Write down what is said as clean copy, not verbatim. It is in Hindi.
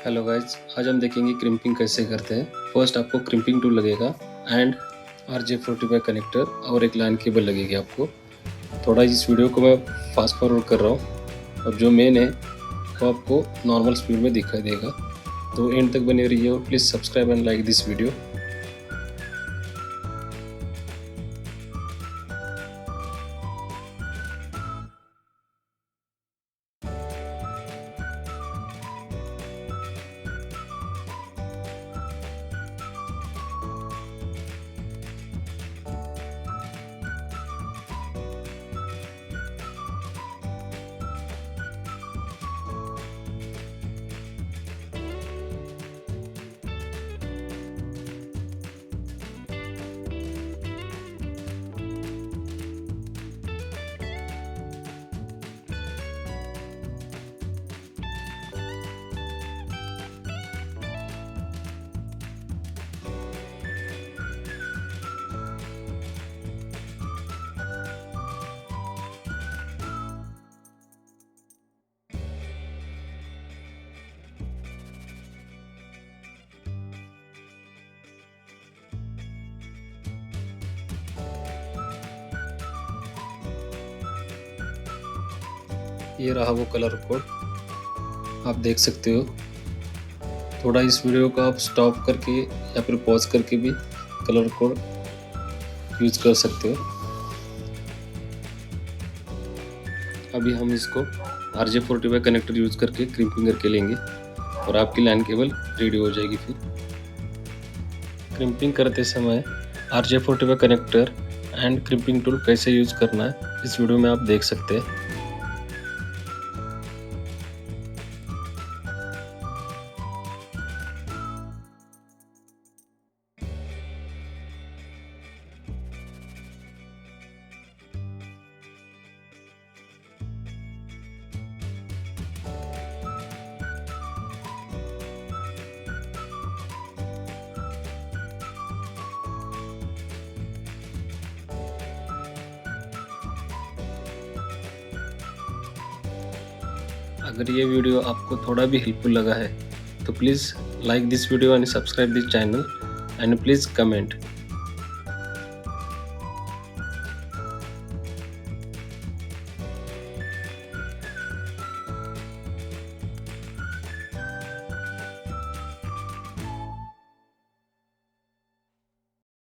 हेलो गाइज, आज हम देखेंगे क्रिम्पिंग कैसे करते हैं। फर्स्ट आपको क्रिम्पिंग टूल लगेगा एंड RJ45 कनेक्टर और एक लाइन केबल लगेगी आपको। थोड़ा इस वीडियो को मैं फास्ट फॉरवर्ड कर रहा हूँ। अब जो मेन है वो आपको नॉर्मल स्पीड में दिखाई देगा, तो एंड तक बने रहिए और please subscribe and like this video. ये रहा वो कलर कोड, आप देख सकते हो। थोड़ा इस वीडियो को आप स्टॉप करके या फिर पॉज करके भी कलर कोड यूज कर सकते हो। अभी हम इसको RJ45 कनेक्टर यूज करके क्रिम्पिंग करके लेंगे और आपकी लाइन केबल रेडी हो जाएगी। फिर क्रिम्पिंग करते समय RJ45 connector and crimping tool कैसे यूज करना है इस वीडियो में आप देख सकते हैं। अगर ये वीडियो आपको थोड़ा भी हेल्पफुल लगा है तो please like this video and subscribe this channel and please comment.